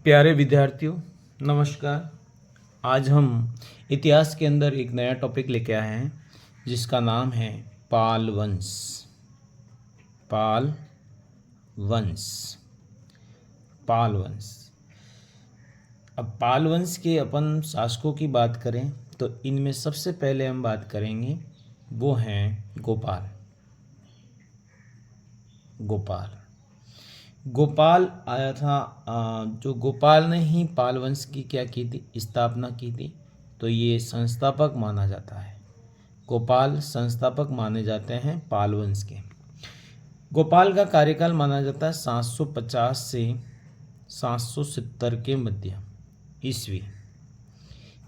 प्यारे विद्यार्थियों, नमस्कार। आज हम इतिहास के अंदर एक नया टॉपिक लेके आए हैं जिसका नाम है पाल वंश। पाल वंश। पाल वंश। अब पाल वंश के अपन शासकों की बात करें तो इनमें सबसे पहले हम बात करेंगे वो हैं गोपाल। गोपाल गोपाल आया था। जो गोपाल ने ही पाल वंश की क्या की थी, स्थापना की थी। तो ये संस्थापक माना जाता है। गोपाल संस्थापक माने जाते हैं पाल वंश के। गोपाल का कार्यकाल माना जाता है 750 से 770 के मध्य ईस्वी।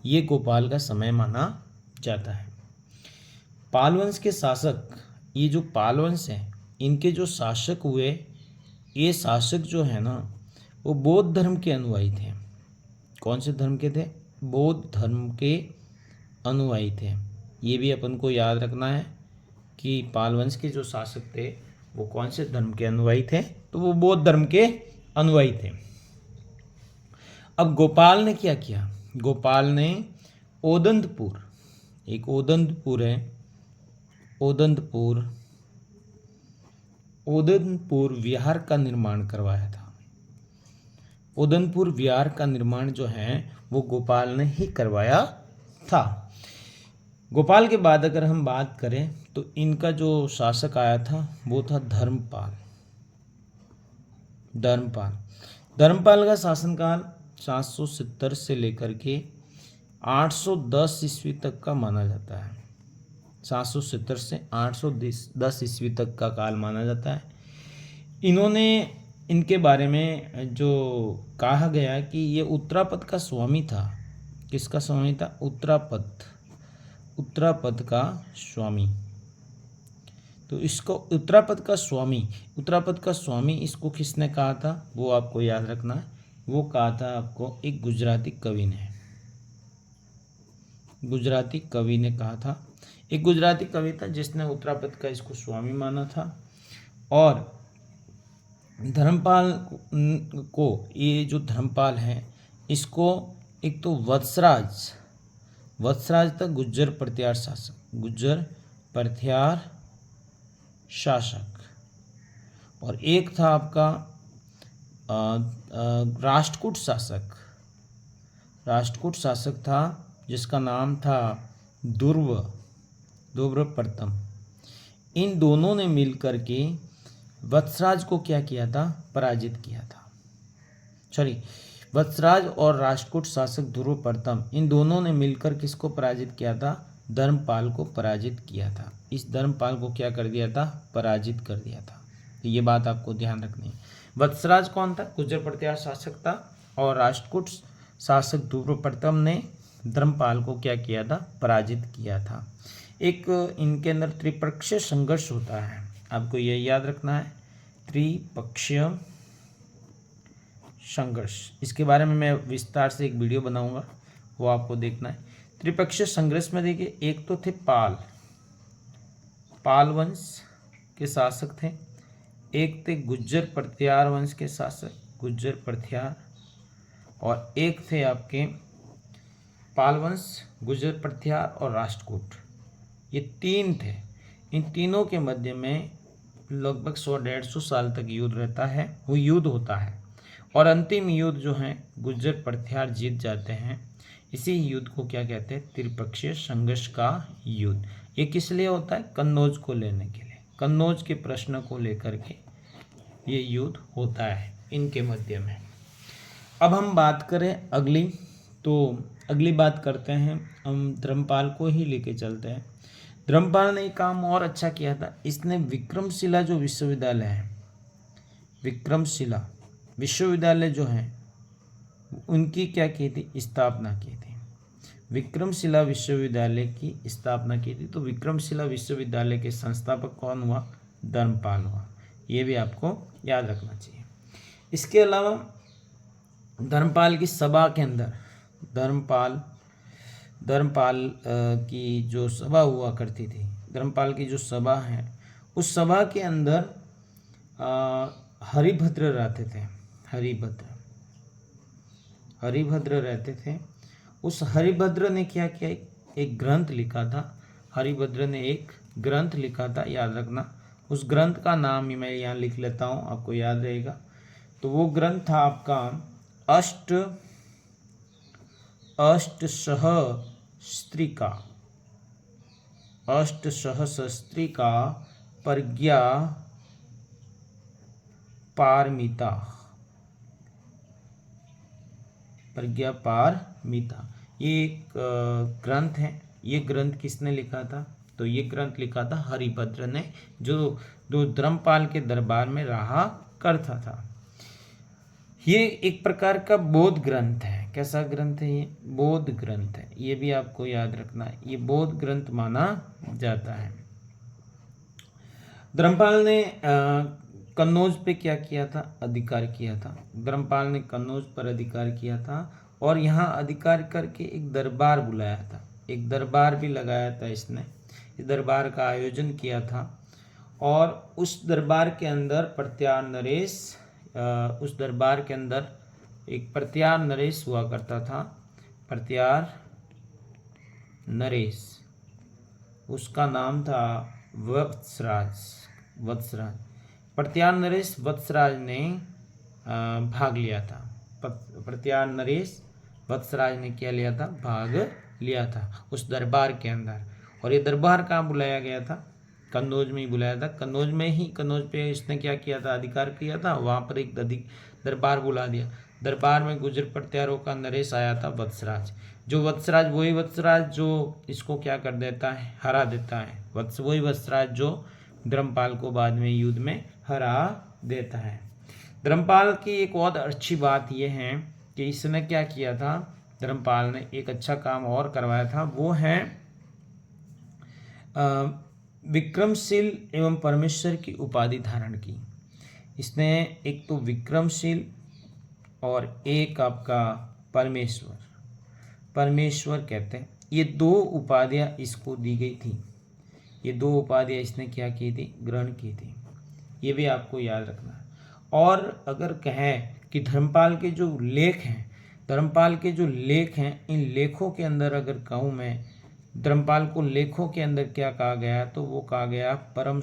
ये गोपाल का समय माना जाता है। पाल वंश के शासक, ये जो पाल वंश है इनके जो शासक हुए, ये शासक जो है ना वो बौद्ध धर्म के अनुयायी थे। कौन से धर्म के थे? बौद्ध धर्म के अनुयायी थे। ये भी अपन को याद रखना है कि पाल वंश के जो शासक थे वो कौन से धर्म के अनुयायी थे, तो वो बौद्ध धर्म के अनुयायी थे। अब गोपाल ने क्या किया? गोपाल ने ओदंतपुर, एक ओदंतपुर है, ओदंतपुर विहार का निर्माण करवाया था। ओदंतपुर विहार का निर्माण जो है वो गोपाल ने ही करवाया था। गोपाल के बाद अगर हम बात करें तो इनका जो शासक आया था वो था धर्मपाल। धर्मपाल का शासनकाल 770 से लेकर के 810 ईस्वी तक का माना जाता है। 770 से 810 ईस्वी तक का काल माना जाता है। इन्होंने, इनके बारे में जो कहा गया कि ये उत्तरापद का स्वामी था। किसका स्वामी था? उत्तरापद का स्वामी। तो इसको उत्तरापद का स्वामी इसको किसने कहा था वो आपको याद रखना है। वो कहा था आपको एक गुजराती कवि ने। गुजराती कवि ने कहा था। एक गुजराती कवि था जिसने उत्तरापद का इसको स्वामी माना था। और धर्मपाल को, ये जो धर्मपाल है इसको एक तो वत्सराज था गुज्जर प्रत्यार शासक, और एक था आपका राष्ट्रकूट शासक था जिसका नाम था दुर्व प्रथम। इन दोनों ने मिलकर के वत्सराज को क्या किया था? पराजित किया था। वत्सराज और राष्ट्रकूट शासक ध्रुव प्रथम, इन दोनों ने मिलकर किसको पराजित किया था? धर्मपाल को पराजित किया था। इस धर्मपाल को क्या कर दिया था? पराजित कर दिया था। तो ये बात आपको ध्यान रखनी है। वत्सराज कौन था? गुर्जर प्रत्यार शासक था। और राष्ट्रकूट शासक ध्रुव प्रथम ने धर्मपाल को क्या किया था? पराजित किया था। एक इनके अंदर त्रिपक्षीय संघर्ष होता है, आपको ये याद रखना है, त्रिपक्षीय संघर्ष। इसके बारे में मैं विस्तार से एक वीडियो बनाऊंगा, वो आपको देखना है। त्रिपक्षीय संघर्ष में देखिए, एक तो थे पाल वंश के शासक थे, एक थे गुज्जर प्रत्यार वंश के शासक गुज्जर प्रत्यार, और एक थे आपके पाल वंश, गुज्जर प्रत्यार और राष्ट्रकूट। ये तीन थे। इन तीनों के मध्य में लगभग 100-150 साल तक युद्ध रहता है, वो युद्ध होता है। और अंतिम युद्ध जो है गुज्जर प्रत्यार जीत जाते हैं। इसी युद्ध को क्या कहते हैं? त्रिपक्षीय संघर्ष का युद्ध। ये किस लिए होता है? कन्नौज को लेने के लिए, कन्नौज के प्रश्न को लेकर के ये युद्ध होता है इनके मध्य में। अब हम बात करें अगली, तो अगली बात करते हैं हम धर्मपाल को ही लेके चलते हैं। धर्मपाल ने एक काम और अच्छा किया था, इसने विक्रमशिला जो विश्वविद्यालय है, विक्रमशिला विश्वविद्यालय जो है उनकी क्या की थी? स्थापना की थी। विक्रमशिला विश्वविद्यालय की स्थापना की थी। तो विक्रमशिला विश्वविद्यालय के संस्थापक कौन हुआ? धर्मपाल हुआ। ये भी आपको याद रखना चाहिए। इसके अलावा धर्मपाल की सभा के अंदर, धर्मपाल की जो सभा हुआ करती थी, धर्मपाल की जो सभा है उस सभा के अंदर हरिभद्र रहते थे। हरिभद्र हरिभद्र रहते थे। उस हरिभद्र ने क्या किया, एक ग्रंथ लिखा था। हरिभद्र ने एक ग्रंथ लिखा था, याद रखना। उस ग्रंथ का नाम ही मैं यहाँ लिख लेता हूँ, आपको याद रहेगा। तो वो ग्रंथ था आपका अष्टसहस्त्रिका, अष्टसहस्त्रिका प्रज्ञा पारमिता, प्रज्ञा पारमिता। ये एक ग्रंथ है। ये ग्रंथ किसने लिखा था? तो ये ग्रंथ लिखा था हरिभद्र ने, जो धर्मपाल के दरबार में रहा करता था। ये एक प्रकार का बौद्ध ग्रंथ है। कैसा ग्रंथ है ये? बौद्ध ग्रंथ है। ये भी आपको याद रखना है, ये बौद्ध ग्रंथ माना जाता है। धर्मपाल ने कन्नौज पे क्या किया था? अधिकार किया था। धर्मपाल ने कन्नौज पर अधिकार किया था और यहाँ अधिकार करके एक दरबार बुलाया था, एक दरबार भी लगाया था इसने। इस दरबार का आयोजन किया था और उस दरबार के अंदर प्रत्यार नरेश, उस दरबार के अंदर एक प्रत्यार नरेश हुआ करता था। प्रत्यार नरेश, उसका नाम था वत्सराज। प्रत्यार नरेश वत्सराज ने भाग लिया था। प्रत्यार नरेश वत्सराज ने क्या लिया था? भाग लिया था उस दरबार के अंदर। और ये दरबार कहाँ बुलाया गया था? कन्नौज में ही बुलाया था। कन्नौज पे इसने क्या किया था? अधिकार किया था। वहाँ पर एक दरबार बुला दिया। दरबार में गुर्जर प्रत्यारों का नरेश आया था वत्सराज। जो वत्सराज, वही वत्सराज जो इसको क्या कर देता है? हरा देता है। वही वत्सराज जो धर्मपाल को बाद में युद्ध में हरा देता है। धर्मपाल की एक और अच्छी बात यह है कि इसने क्या किया था? धर्मपाल ने एक अच्छा काम और करवाया था, वो है विक्रमशील एवं परमेश्वर की उपाधि धारण की। इसने एक तो विक्रमशील और एक आपका परमेश्वर कहते हैं, ये दो उपाधियां इसको दी गई थी। ये दो उपाधियां इसने क्या की थी? ग्रहण की थी। ये भी आपको याद रखना है। और अगर कहें कि धर्मपाल के जो लेख हैं, इन लेखों के अंदर अगर कहूँ मैं, धर्मपाल को लेखों के अंदर क्या कहा गया? तो वो कहा गया परम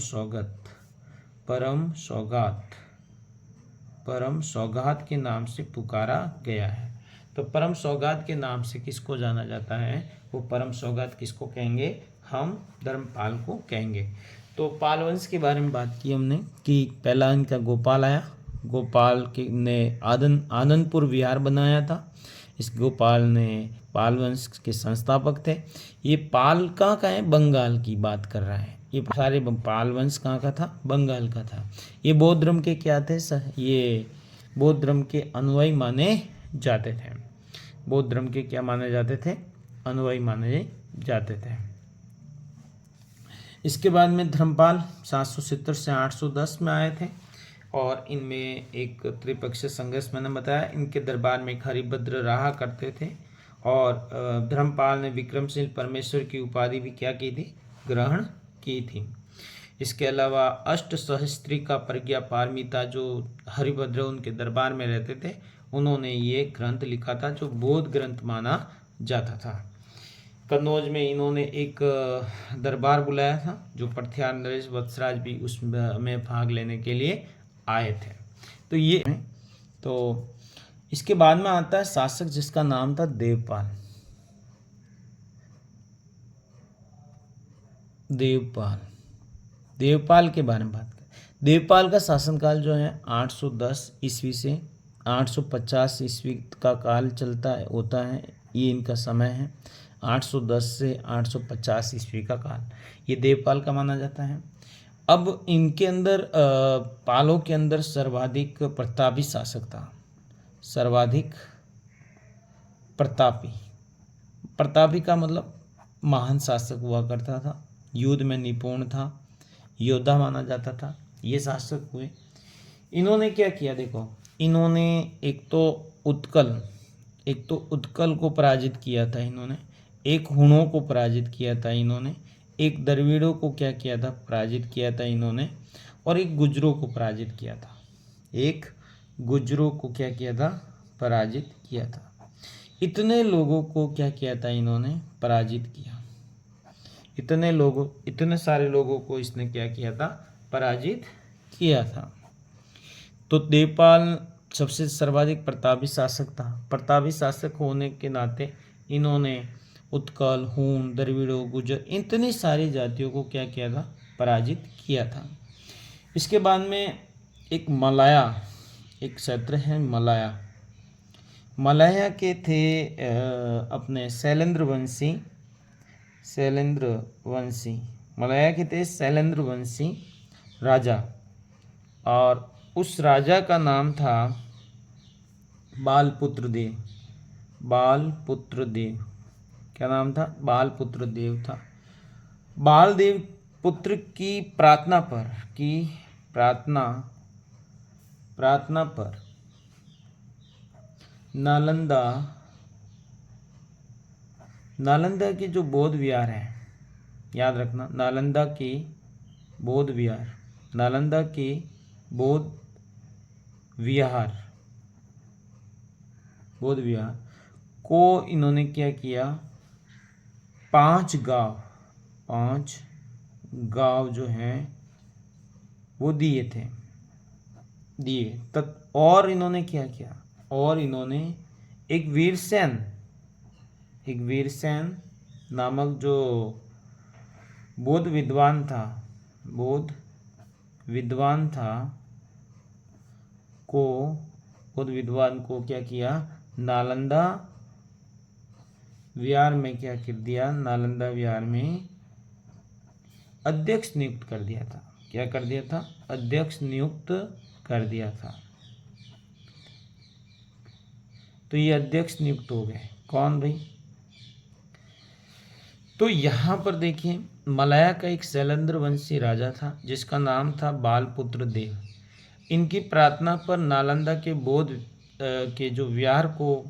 सौगात के नाम से पुकारा गया है। तो परम सौगात के नाम से किसको जाना जाता है? वो परम सौगात किसको कहेंगे? हम धर्मपाल को कहेंगे। तो पाल वंश के बारे में बात की हमने कि पहला इनका गोपाल आया। गोपाल ने आनंदपुर विहार बनाया था। इस गोपाल ने पाल वंश के संस्थापक थे। ये पाल कहाँ का है? बंगाल की बात कर रहा है। ये सारे पाल वंश कहाँ का था? बंगाल का था। ये बौद्ध धर्म के क्या थे? ये बौद्ध धर्म के अनुयायी माने जाते थे। बौद्ध धर्म के क्या माने जाते थे? अनुयायी माने जाते थे। इसके बाद में धर्मपाल 770 से 810 में आए थे और इनमें एक त्रिपक्षीय संघर्ष मैंने बताया। इनके दरबार में एक हरिभद्र रहा करते थे और धर्मपाल ने विक्रमशील परमेश्वर की उपाधि भी क्या की थी? ग्रहण की थी। इसके अलावा अष्टसहस्त्रिका प्रज्ञा पारमिता, जो हरिभद्र उनके दरबार में रहते थे, उन्होंने ये ग्रंथ लिखा था जो बौद्ध ग्रंथ माना जाता था। कन्नौज में इन्होंने एक दरबार बुलाया था, जो प्रत्यार नरेश वत्सराज भी उसमें भाग लेने के लिए आए थे। तो इसके बाद में आता है शासक जिसका नाम था देवपाल। देवपाल के बारे में बात करें। देवपाल का शासनकाल जो है 810 ईस्वी से 850 ईस्वी का काल होता है। ये इनका समय है 810 से 850 ईस्वी का काल। ये देवपाल का माना जाता है। अब इनके अंदर पालों के अंदर सर्वाधिक प्रतापी शासक था। सर्वाधिक प्रतापी का मतलब महान शासक हुआ करता था। युद्ध में निपुण था, योद्धा माना जाता था। ये शासक हुए। इन्होंने क्या किया? देखो, इन्होंने एक तो उत्कल को पराजित किया था। इन्होंने एक हुणों को पराजित किया था। इन्होंने एक द्रविड़ों को क्या किया था? पराजित किया था इन्होंने। और एक गुजरों को पराजित किया था। पराजित किया था। इतने लोगों को क्या किया था इन्होंने, पराजित किया। इतने सारे लोगों को इसने क्या किया था, पराजित किया था। तो देवपाल सबसे सर्वाधिक प्रतापी शासक था। प्रतापी शासक होने के नाते इन्होंने उत्कल, हूण, द्रविड़ों, गुर्जर इतनी सारी जातियों को क्या किया था, पराजित किया था। इसके बाद में एक मलाया, एक क्षेत्र है मलाया। मलाया के थे अपने शैलेंद्र वंशी। मलाया के थे शैलेंद्र वंशी राजा, और उस राजा का नाम था बालपुत्र देव। बालपुत्र देव, क्या नाम था, बालपुत्र देव था। बालदेव पुत्र की प्रार्थना पर नालंदा की जो बौद्ध विहार है, याद रखना, नालंदा की बौद्ध विहार को इन्होंने क्या किया, 5 गांव जो हैं वो दिए। और इन्होंने क्या किया, और इन्होंने एक वीरसेन नामक जो बौद्ध विद्वान को क्या किया, नालंदा विहार में क्या कर दिया, नालंदा विहार में अध्यक्ष नियुक्त कर दिया था। क्या कर दिया था, अध्यक्ष नियुक्त कर दिया था। तो ये अध्यक्ष नियुक्त हो गए, कौन भाई, तो यहाँ पर देखिए मलाया का एक शैलेंद्र वंशी राजा था जिसका नाम था बालपुत्र देव। इनकी प्रार्थना पर नालंदा के बौद्ध के जो विहार को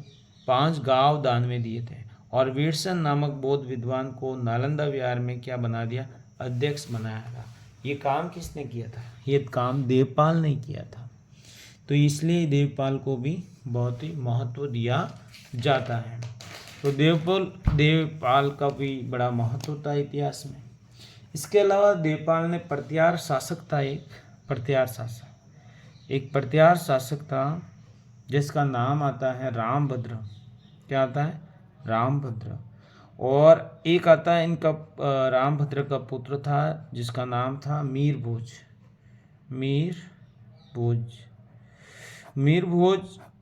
5 गांव दान में दिए थे, और वीरसन नामक बौद्ध विद्वान को नालंदा विहार में क्या बना दिया, अध्यक्ष बनाया था। ये काम किसने किया था, ये काम देवपाल ने किया था। तो इसलिए देवपाल को भी बहुत ही महत्व दिया जाता है। तो देवपाल का भी बड़ा महत्व था इतिहास में। इसके अलावा देवपाल ने प्रत्यार शासक था, एक प्रत्यार शासक था जिसका नाम आता है रामभद्र। क्या आता है, रामभद्र। और एक आता है इनका रामभद्र का पुत्र था जिसका नाम था मीरभोज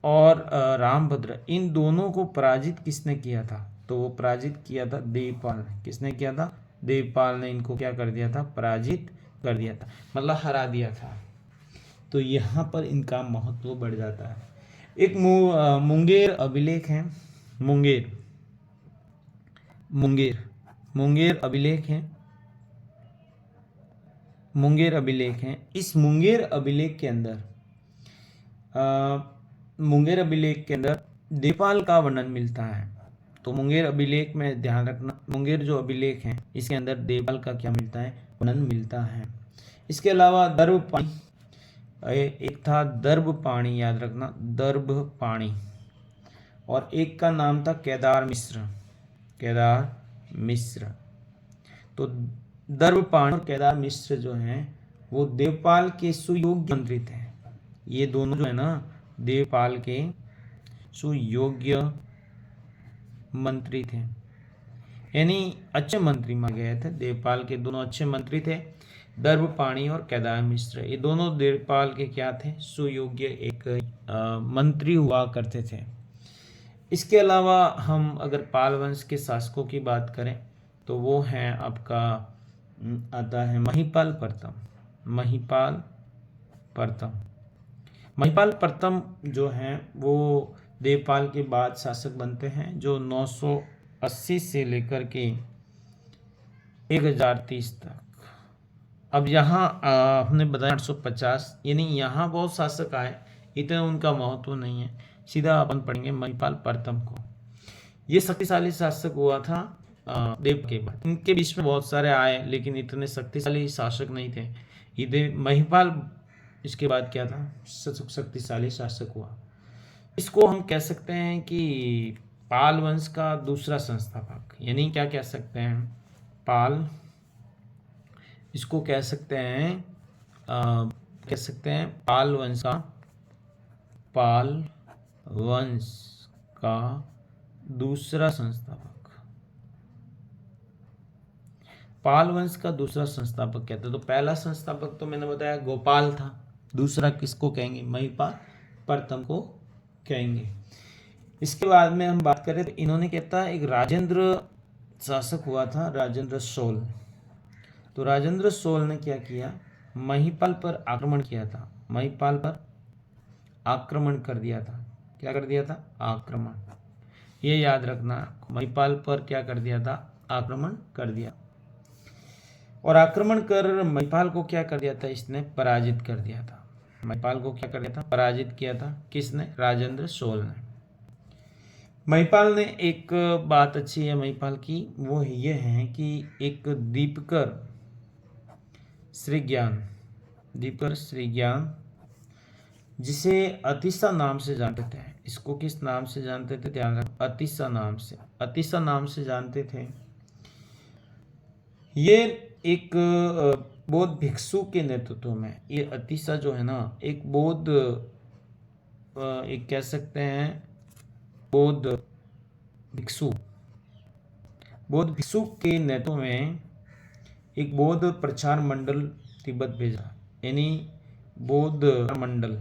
और रामभद्र, इन दोनों को पराजित किसने किया था, तो वो पराजित किया था देवपाल ने। किसने किया था, देवपाल ने इनको क्या कर दिया था, पराजित कर दिया था, मतलब हरा दिया था। तो यहाँ पर इनका महत्व बढ़ जाता है। एक मुंगेर अभिलेख है, मुंगेर अभिलेख है। इस मुंगेर अभिलेख के अंदर देवपाल का वर्णन मिलता है। तो मुंगेर अभिलेख में ध्यान रखना, मुंगेर जो अभिलेख है इसके अंदर देवपाल का क्या मिलता है, वर्णन मिलता है। इसके अलावा दर्भपाणी, एक था दर्भपाणी, याद रखना, दर्भपाणी, और एक का नाम था केदार मिश्र। तो दर्भपाणी और केदार मिश्र जो हैं वो देवपाल के सुयोग्य मंत्री थे। ये दोनों जो है ना देवपाल के सुयोग्य मंत्री थे, यानी अच्छे मंत्री माने गए थे। देवपाल के दोनों अच्छे मंत्री थे, दर्भपाणी और केदार मिश्र। ये दोनों देवपाल के क्या थे, सुयोग्य एक मंत्री हुआ करते थे। इसके अलावा हम अगर पाल वंश के शासकों की बात करें तो वो हैं आपका आता है महिपाल प्रथम जो हैं वो देवपाल के बाद शासक बनते हैं, जो 980 से लेकर के 1030 तक। अब यहाँ हमने बताया 850, यानी यहाँ बहुत शासक आए, इतना उनका महत्व नहीं है। सीधा अपन पढ़ेंगे महिपाल प्रथम को। ये शक्तिशाली शासक हुआ था देव के बाद। इनके बीच में बहुत सारे आए लेकिन इतने शक्तिशाली शासक नहीं थे। ये महिपाल इसके बाद क्या था, शक्तिशाली शासक हुआ। इसको हम कह सकते हैं कि पाल वंश का दूसरा संस्थापक, यानी क्या कह सकते हैं, पाल, इसको कह सकते हैं पाल वंश का दूसरा संस्थापक। पाल वंश का दूसरा संस्थापक कहते हैं। तो पहला संस्थापक तो मैंने बताया गोपाल था, दूसरा किसको कहेंगे, महिपाल प्रथम को कहेंगे। इसके बाद में हम बात करें तो इन्होंने कहता है एक राजेंद्र शासक हुआ था, राजेंद्र चोल। तो राजेंद्र चोल ने क्या किया, महिपाल पर आक्रमण किया था, महिपाल पर आक्रमण कर दिया था। क्या कर दिया था, आक्रमण, ये याद रखना, महिपाल पर क्या कर दिया था, आक्रमण कर दिया। और आक्रमण कर महिपाल को क्या कर दिया था, इसने पराजित कर दिया था। महिपाल को क्या कर दिया था, पराजित किया था। किसने, राजेंद्र चोल ने। महिपाल ने एक बात अच्छी है महिपाल की, वो ये है कि एक दीपकर श्रीज्ञान जिसे अतिशा नाम से जानते थे, इसको किस नाम से जानते थे, ध्यान रखो, अतिशा नाम से जानते थे। ये एक बौद्ध भिक्षु के नेतृत्व में, ये अतिशा जो है ना, एक बौद्ध, एक कह सकते हैं बौद्ध भिक्षु के नेतृत्व में एक बौद्ध प्रचार मंडल तिब्बत भेजा, यानी बौद्ध मंडल